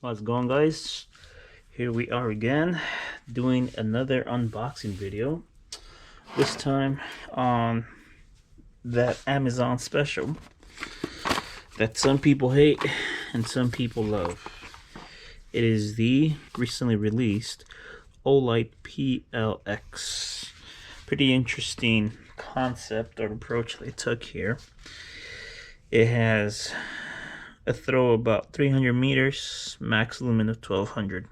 How's it going, guys? Here we are again doing another unboxing video, this time on that Amazon special that some people hate and some people love. It is the recently released Olight PLX. Pretty interesting concept or approach they took here. It has a throw about 300 meters, max lumen of 1200.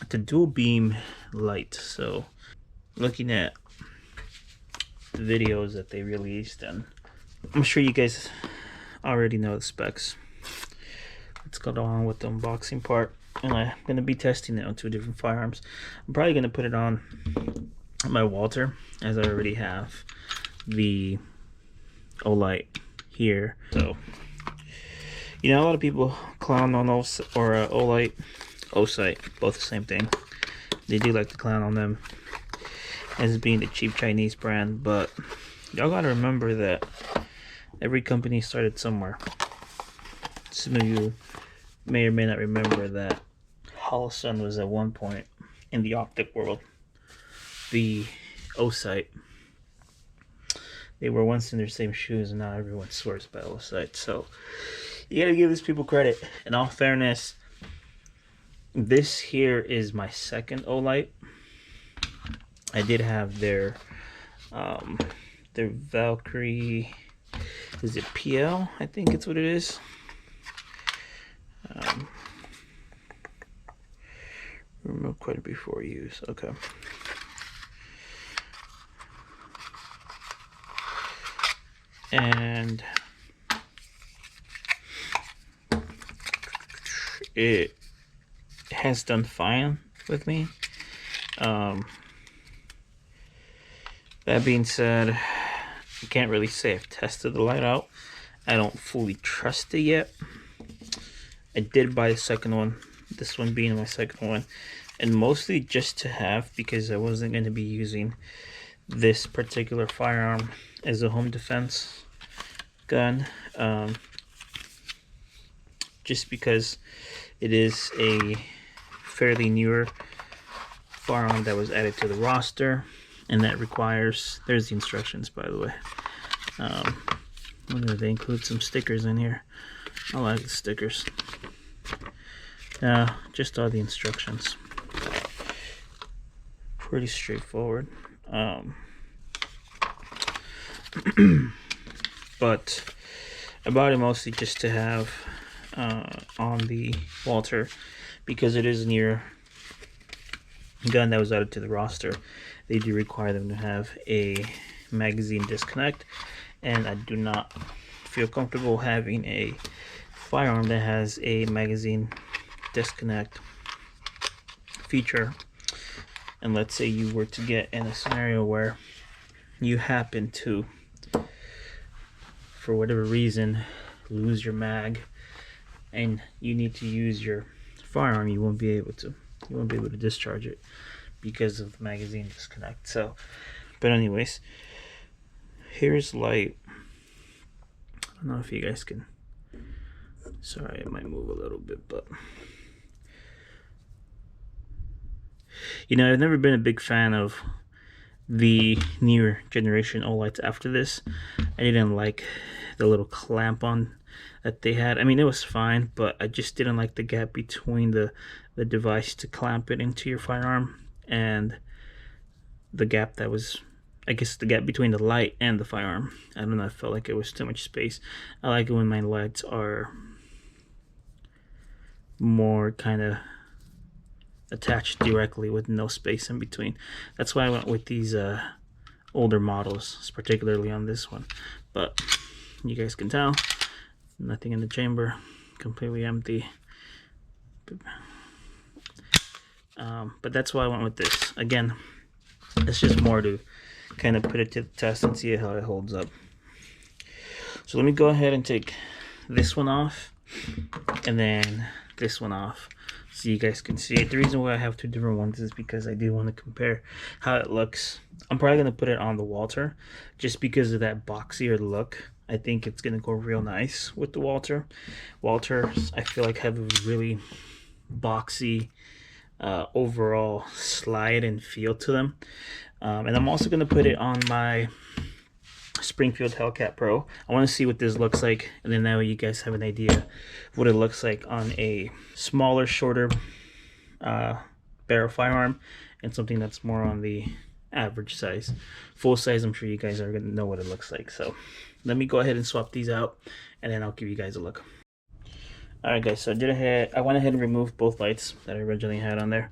It's a dual beam light, so looking at the videos that they released, and I'm sure you guys already know the specs. Let's go on with the unboxing part, and I'm going to be testing it on two different firearms. I'm probably going to put it on my Walther, as I already have the Olight here. So, you know, a lot of people clown on Olight, Osight, both the same thing. They do like to clown on them as being the cheap Chinese brand, but y'all gotta remember that every company started somewhere. Some of you may or may not remember that Holosun was at one point in the optic world the Osight. They were once in their same shoes, and now everyone swears by Olight. So you gotta give these people credit. In all fairness, this here is my second Olight. I did have their Valkyrie. Is it PL? I think it's what it is. Remote quite before use. Okay. And it has done fine with me. That being said, I can't really say I've tested the light out. I don't fully trust it yet. I did buy the second one, this one being my second one, and mostly just to have, because I wasn't going to be using this particular firearm as a home defense gun, just because it is a fairly newer firearm that was added to the roster, and that requires, there's the instructions, by the way. Wonder if they include some stickers in here. I like the stickers. Just all the instructions. Pretty straightforward. But I bought it mostly just to have on the Walther, because it is a near gun that was added to the roster. They do require them to have a magazine disconnect, and I do not feel comfortable having a firearm that has a magazine disconnect feature. And let's say you were to get in a scenario where you happen to, for whatever reason, lose your mag and you need to use your firearm, you won't be able to. You won't be able to discharge it because of the magazine disconnect. So, but anyways, here's light. I don't know if you guys can. Sorry, it might move a little bit, but you know, I've never been a big fan of the newer generation Olights after this. I didn't like the little clamp on that they had. I mean, it was fine, but I just didn't like the gap between the device to clamp it into your firearm and the gap that was, I guess, the gap between the light and the firearm. I don't know, I felt like it was too much space. I like it when my lights are more kind of attached directly with no space in between. That's why I went with these older models, particularly on this one. But you guys can tell, nothing in the chamber, completely empty. But that's why I went with this. Again, it's just more to kind of put it to the test and see how it holds up. So let me go ahead and take this one off, and then this one off, so you guys can see it. The reason why I have two different ones is because I do want to compare how it looks. I'm probably going to put it on the Walther just because of that boxier look. I think it's going to go real nice with the Walther. Walthers, I feel like, have a really boxy overall slide and feel to them. And I'm also going to put it on my Springfield Hellcat Pro. I want to see what this looks like, and then that way you guys have an idea of what it looks like on a smaller, shorter barrel firearm, and something that's more on the average size. Full size, I'm sure you guys are going to know what it looks like. So let me go ahead and swap these out, and then I'll give you guys a look. Alright guys, so I went ahead and removed both lights that I originally had on there.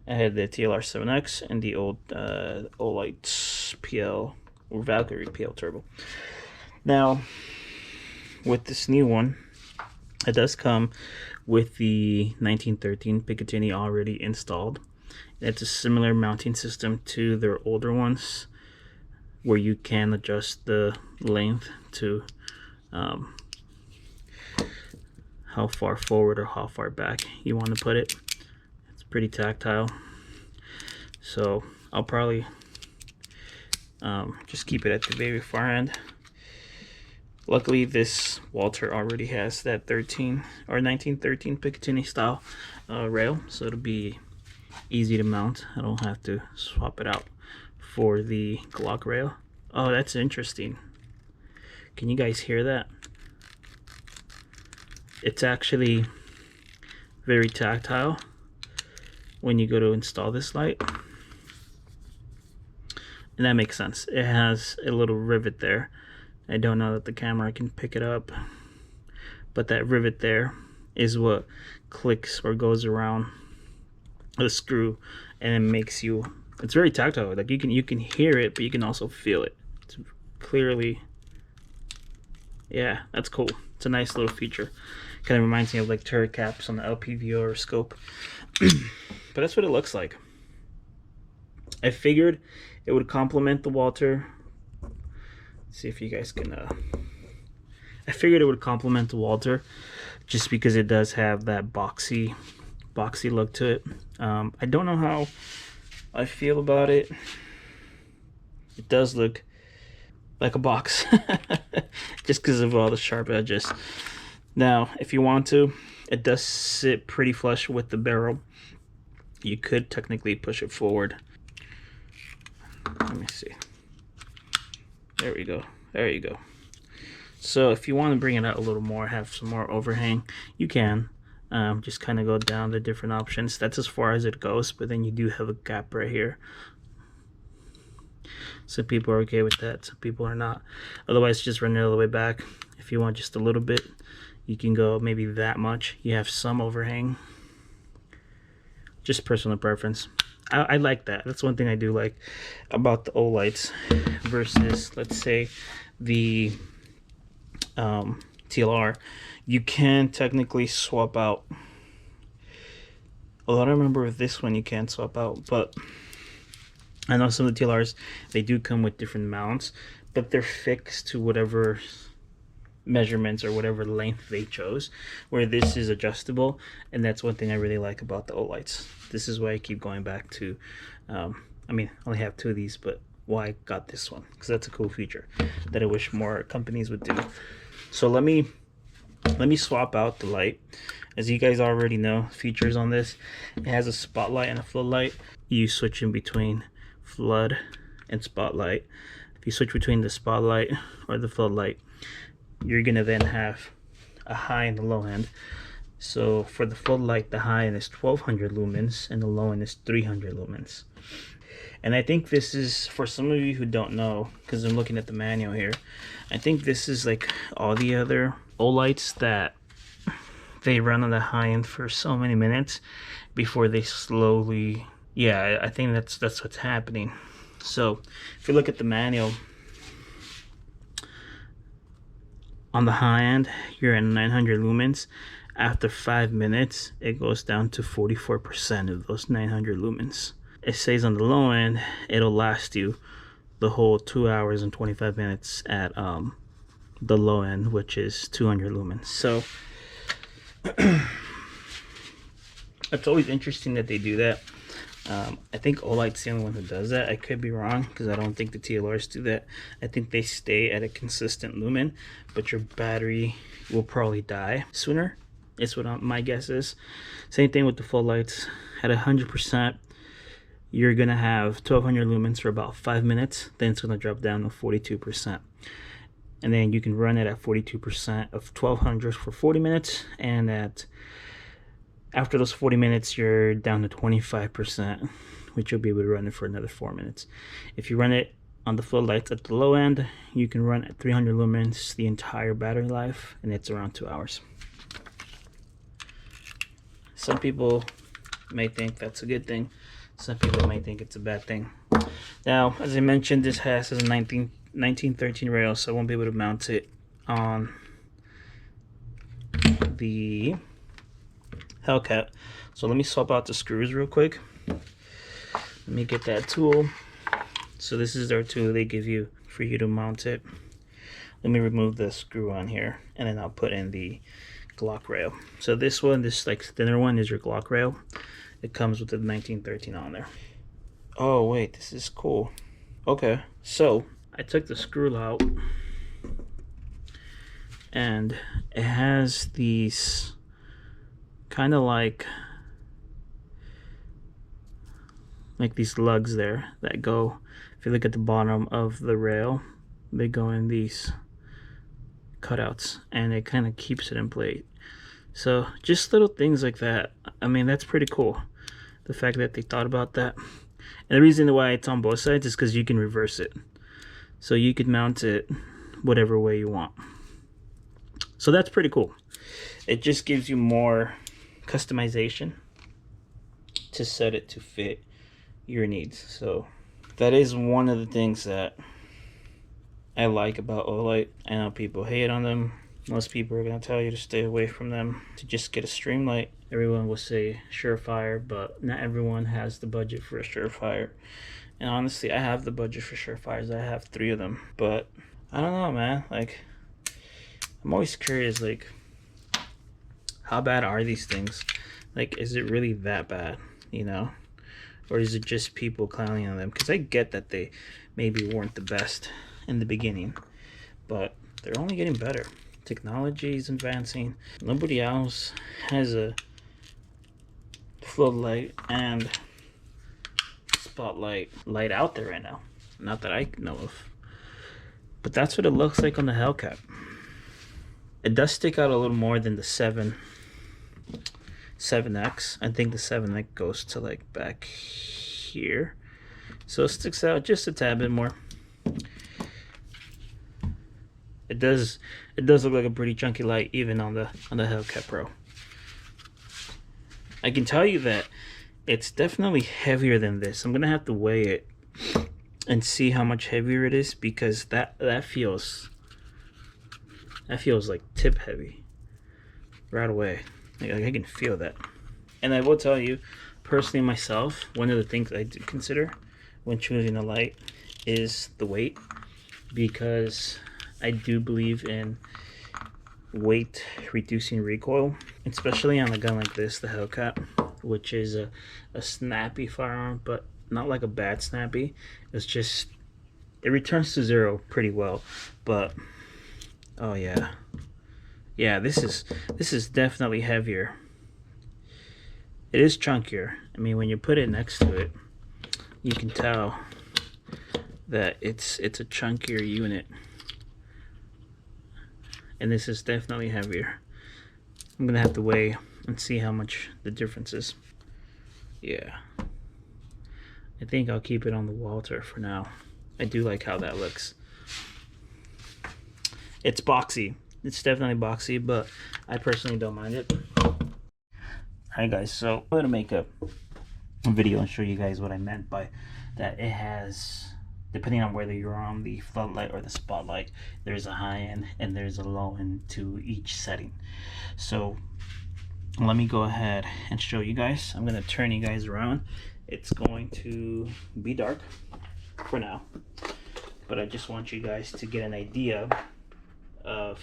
I had the TLR7X and the old Olight PL or Valkyrie PL Turbo. Now, with this new one, it does come with the 1913 Picatinny already installed. It's a similar mounting system to their older ones, where you can adjust the length to how far forward or how far back you want to put it. It's pretty tactile, so I'll probably just keep it at the very far end. Luckily, this Walther already has that 1913 Picatinny style rail, so it'll be easy to mount. I don't have to swap it out for the Glock rail. Oh, that's interesting. Can you guys hear that? It's actually very tactile when you go to install this light. And that makes sense. It has a little rivet there. I don't know that the camera can pick it up, but that rivet there is what clicks or goes around the screw, and it makes you, it's very tactile. Like you can hear it, but you can also feel it. It's clearly, yeah, that's cool. It's a nice little feature. Kind of reminds me of like turret caps on the LPVO or scope. But that's what it looks like. I figured it would complement the Walther. Let's see if you guys can I figured it would complement the Walther just because it does have that boxy look to it. I don't know how I feel about it. It does look like a box just because of all the sharp edges. Now, if you want to, it does sit pretty flush with the barrel. You could technically push it forward. Let me see. There we go. There you go. So if you want to bring it out a little more, have some more overhang, you can. Just kind of go down the different options. That's as far as it goes, but then you do have a gap right here. Some people are okay with that, some people are not. Otherwise, just run it all the way back. If you want just a little bit, you can go maybe that much. You have some overhang. Just personal preference. I like that. That's one thing I do like about the Olights versus, let's say, the TLR. You can technically swap out. Although I don't remember if this one you can swap out, but I know some of the TLRs, they do come with different mounts, but they're fixed to whatever measurements or whatever length they chose, where this is adjustable. And that's one thing I really like about the Olights. This is why I keep going back to I mean, I only have two of these, but why I got this one, because that's a cool feature that I wish more companies would do. So let me swap out the light. As you guys already know, features on this, it has a spotlight and a floodlight. You switch in between flood and spotlight. If you switch between the spotlight or the floodlight, you're gonna then have a high and a low end. So for the floodlight, the high end is 1200 lumens and the low end is 300 lumens. And I think this is, for some of you who don't know, because I'm looking at the manual here, I think this is like all the other Olights that they run on the high end for so many minutes before they slowly, yeah, I think that's what's happening. So if you look at the manual, on the high end, you're at 900 lumens. After 5 minutes, it goes down to 44% of those 900 lumens. It says on the low end, it'll last you the whole 2 hours and 25 minutes at the low end, which is 200 lumens. So It's always interesting that they do that. I think Olight's the only one who does that. I could be wrong because I don't think the TLRs do that. I think they stay at a consistent lumen, but your battery will probably die sooner. It's what my guess is. Same thing with the full lights. At 100%, you're gonna have 1200 lumens for about 5 minutes. Then it's gonna drop down to 42%. And then you can run it at 42% of 1200 for 40 minutes, and after those 40 minutes you're down to 25%, which you'll be able to run it for another 4 minutes. If you run it on the floodlights at the low end, you can run at 300 lumens the entire battery life, and it's around 2 hours. Some people may think that's a good thing, some people may think it's a bad thing. Now, as I mentioned, this has a 1913 rail, so I won't be able to mount it on the Hellcat. So let me swap out the screws real quick. Let me get that tool. So this is their tool they give you for you to mount it. Let me remove the screw on here, and then I'll put in the Glock rail. So this one, this like thinner one, is your Glock rail. It comes with the 1913 on there. Oh wait, this is cool. Okay, so I took the screw out, and it has these kind of like these lugs there that go, if you look at the bottom of the rail, they go in these cutouts, and it kind of keeps it in place. So just little things like that. I mean, that's pretty cool, the fact that they thought about that. And the reason why it's on both sides is because you can reverse it, so you could mount it whatever way you want. So that's pretty cool. It just gives you more customization to set it to fit your needs. So that is one of the things that I like about Olight. I know people hate on them. Most people are going to tell you to stay away from them, to just get a Streamlight. Everyone will say Surefire, but not everyone has the budget for a Surefire. And honestly, I have the budget for Surefires. I have 3 of them. But I don't know, man. Like, I'm always curious, like, how bad are these things? Like, is it really that bad, you know? Or is it just people clowning on them? Because I get that they maybe weren't the best in the beginning, but they're only getting better. Technology is advancing. Nobody else has a floodlight and spotlight light out there right now. Not that I know of. But that's what it looks like on the Hellcat. It does stick out a little more than the 7X. I think the 7X goes to like back here, so it sticks out just a tad bit more. It does look like a pretty chunky light even on the Hellcat Pro. I can tell you that it's definitely heavier than this. I'm gonna have to weigh it and see how much heavier it is, because that feels like tip heavy right away. Like I can feel that. And I will tell you, personally myself, one of the things I do consider when choosing a light is the weight, because I do believe in weight reducing recoil, especially on a gun like this, the Hellcat, which is a snappy firearm, but not like a bad snappy. It's just, it returns to 0 pretty well. But oh yeah, this is definitely heavier. It is chunkier. I mean, when you put it next to it, you can tell that it's a chunkier unit. And this is definitely heavier. I'm gonna have to weigh and see how much the difference is. Yeah, I think I'll keep it on the Walther for now. I do like how that looks. It's boxy. It's definitely boxy, but I personally don't mind it. Alright guys, so I'm gonna make a video and show you guys what I meant by that. It has, depending on whether you're on the floodlight or the spotlight, there's a high end and there's a low end to each setting. So let me go ahead and show you guys. I'm gonna turn you guys around. It's going to be dark for now, but I just want you guys to get an idea of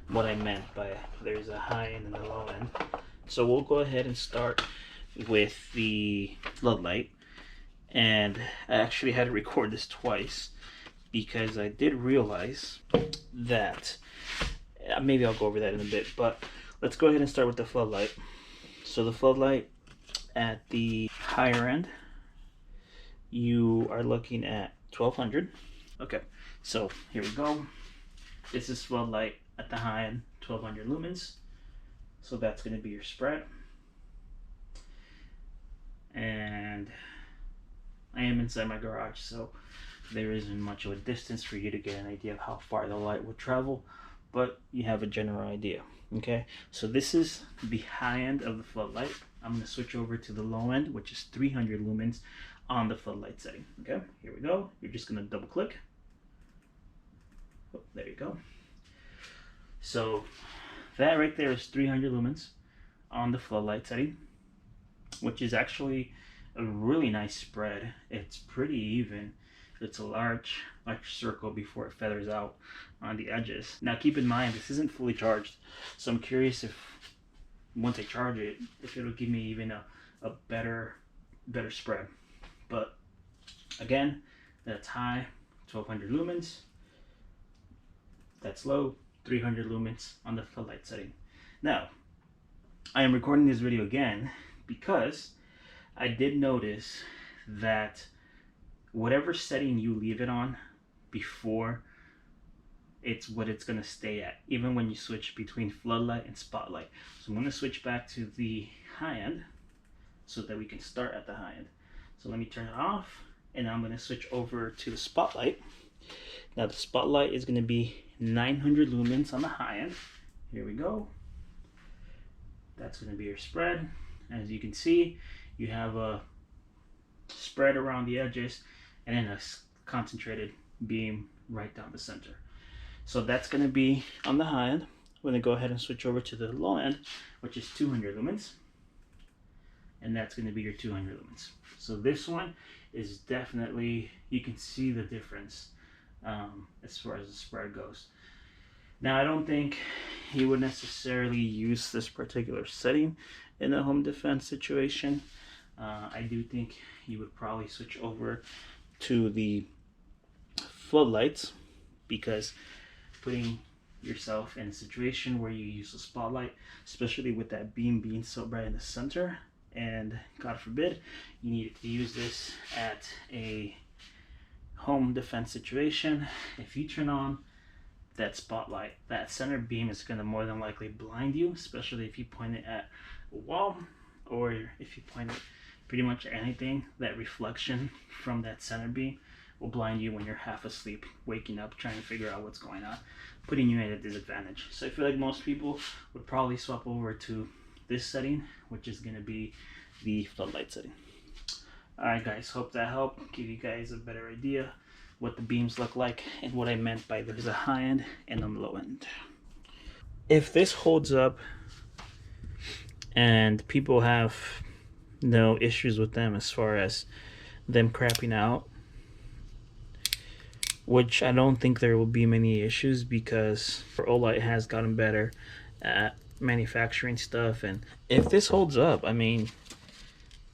what I meant by there's a high end and a low end. So we'll go ahead and start with the floodlight, and I actually had to record this twice because I did realize that, maybe I'll go over that in a bit, but let's go ahead and start with the floodlight. So the floodlight at the higher end, you are looking at 1200. Okay, so here we go. This is floodlight at the high end, 1200 lumens. So that's going to be your spread. And I am inside my garage, so there isn't much of a distance for you to get an idea of how far the light would travel, but you have a general idea. Okay, so this is the high end of the floodlight. I'm going to switch over to the low end, which is 300 lumens on the floodlight setting. Okay, here we go. You're just going to double click. Oh, there you go. So that right there is 300 lumens on the floodlight setting, which is actually a really nice spread. It's pretty even. It's a large circle before it feathers out on the edges. Now keep in mind, this isn't fully charged, so I'm curious if once I charge it, if it'll give me even a better spread. But again, that's high, 1200 lumens. That's low, 300 lumens on the floodlight setting. Now, I am recording this video again because I did notice that whatever setting you leave it on before, it's what it's going to stay at, even when you switch between floodlight and spotlight. So I'm going to switch back to the high end so that we can start at the high end. So let me turn it off, and I'm going to switch over to the spotlight. Now the spotlight is going to be 900 lumens on the high end. Here we go. That's going to be your spread. As you can see, you have a spread around the edges and then a concentrated beam right down the center. So that's going to be on the high end. I'm going to go ahead and switch over to the low end, which is 200 lumens. And that's going to be your 200 lumens. So this one is definitely, you can see the difference as far as the spread goes. Now I don't think you would necessarily use this particular setting in a home defense situation. I do think you would probably switch over to the floodlights, because putting yourself in a situation where you use a spotlight, especially with that beam being so bright in the center, and God forbid you need to use this at a home defense situation, if you turn on that spotlight, that center beam is going to more than likely blind you, especially if you point it at a wall, or if you point it pretty much anything. That reflection from that center beam will blind you when you're half asleep, waking up, trying to figure out what's going on, putting you at a disadvantage. So I feel like most people would probably swap over to this setting, which is going to be the floodlight setting. Alright guys, hope that helped give you guys a better idea what the beams look like and what I meant by there's a high end and a low end. If this holds up and people have no issues with them as far as them crapping out, which I don't think there will be many issues, because Olight has gotten better at manufacturing stuff, and if this holds up, I mean,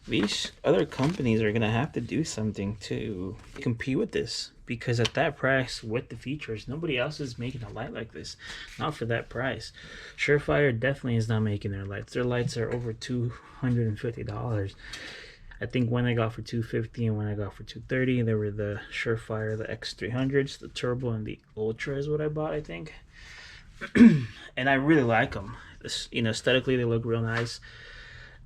these other companies are gonna have to do something to compete with this, because at that price with the features, nobody else is making a light like this. Not for that price. Surefire definitely is not making their lights. Their lights are over $250. I think one I got for $250 and one I got for $230. There were the Surefire, the X300s, the Turbo, and the Ultra is what I bought, I think. And I really like them. This, you know, aesthetically they look real nice.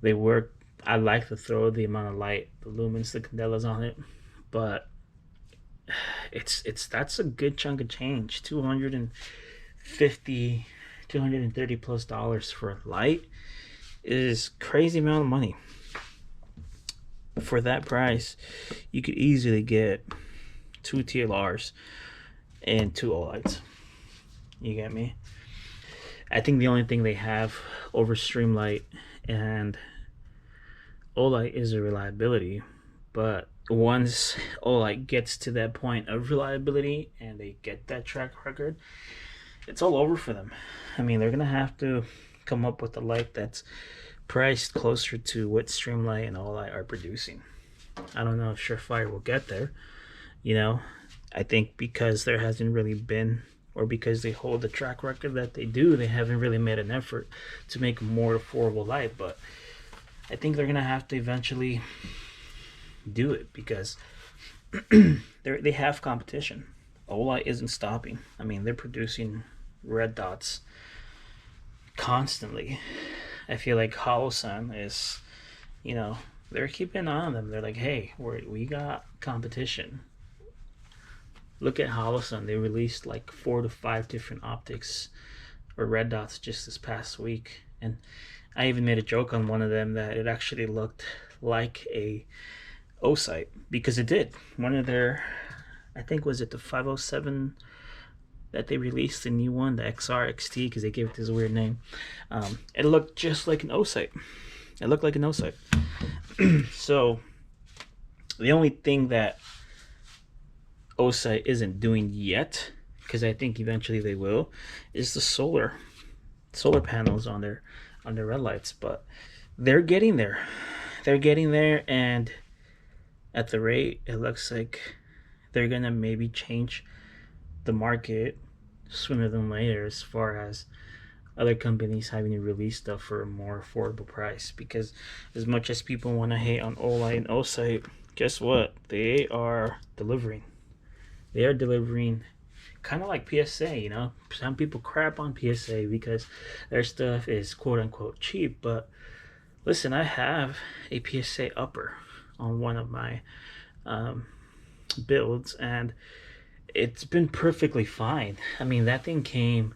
They work. I like the throw, the amount of light, the lumens, the candelas on it, but that's a good chunk of change. $230 plus for a light is crazy amount of money. For that price, you could easily get 2 TLRs and 2 Olights. You get me? I think the only thing they have over Streamlight and Olight is a reliability, but once Olight gets to that point of reliability and they get that track record, it's all over for them. I mean, they're gonna have to come up with a light that's priced closer to what Streamlight and Olight are producing. I don't know if Surefire will get there. You know, I think because there hasn't really been, or because they hold the track record that they do, they haven't really made an effort to make a more affordable light. But I think they're gonna have to eventually do it because they have competition. Olight isn't stopping. I mean, they're producing red dots constantly. I feel like Holosun is, you know, they're keeping on them. They're like, hey, we got competition. Look at Holosun. They released like 4 to 5 different optics or red dots just this past week. And I even made a joke on one of them that it actually looked like a O-sight, because it did. One of their, I think, was it the 507 that they released, the new one, the XR XT, because they gave it this weird name. It looked just like an O-sight. It looked like an O-sight. So the only thing that O-sight isn't doing yet, because I think eventually they will, is the solar panels on their red lights. But they're getting there. They're getting there, and at the rate it looks like they're gonna maybe change the market sooner than later, as far as other companies having to release stuff for a more affordable price. Because as much as people want to hate on Olight and O-sight, guess what? They are delivering. They are delivering, kind of like PSA. You know, some people crap on PSA because their stuff is quote unquote cheap, but listen, I have a PSA upper on one of my builds, and it's been perfectly fine. I mean, that thing came,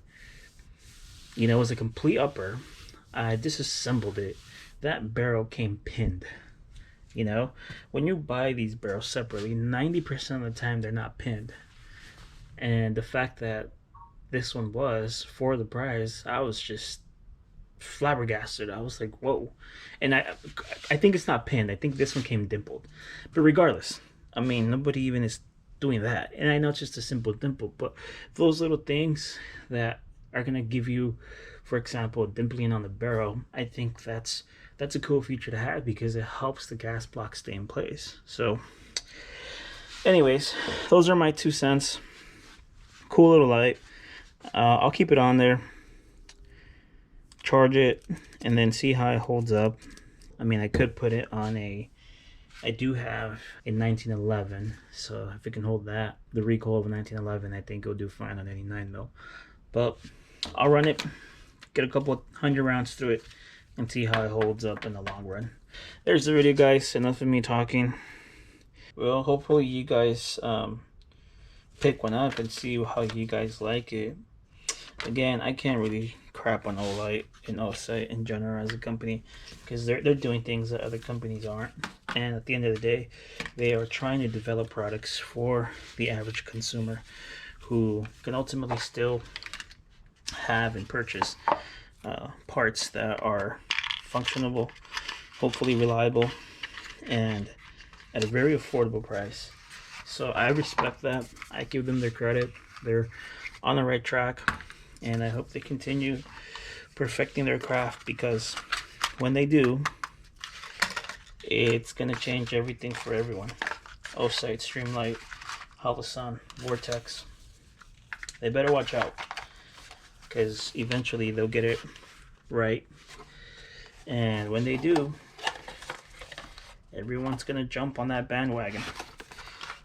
you know, it was a complete upper. I disassembled it. That barrel came pinned. You know, when you buy these barrels separately, 90% of the time they're not pinned. And the fact that this one was, for the price, I was just flabbergasted. I was like, whoa. And I think it's not pinned. I think this one came dimpled. But regardless, I mean, nobody even is doing that. And I know it's just a simple dimple, but those little things that are gonna give you, for example, dimpling on the barrel, I think that's a cool feature to have, because it helps the gas block stay in place. So anyways, those are my 2 cents. Cool little light. I'll keep it on there, charge it, and then see how it holds up. I mean, I could put it on I do have a 1911, so if it can hold that, the recoil of a 1911, I think it'll do fine on any 9mm. But I'll run it, get a couple of 100 rounds through it, and see how it holds up in the long run. There's the video, guys. Enough of me talking. Well, hopefully you guys pick one up and see how you guys like it. Again, I can't really crap on Olight and O-sight in general as a company, because they're doing things that other companies aren't. And at the end of the day, they are trying to develop products for the average consumer who can ultimately still have and purchase parts that are functional, hopefully reliable, and at a very affordable price. So I respect that. I give them their credit. They're on the right track, and I hope they continue perfecting their craft, because when they do, it's gonna change everything for everyone. O-sight, Streamlight, Holosun, Vortex. They better watch out, because eventually they'll get it right. And when they do, everyone's gonna jump on that bandwagon.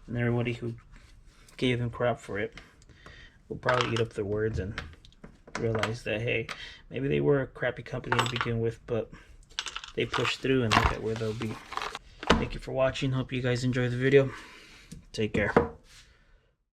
And everybody who gave them crap for it will probably eat up their words and realize that, hey, maybe they were a crappy company to begin with, but they pushed through, and look at where they'll be. Thank you for watching. Hope you guys enjoyed the video. Take care.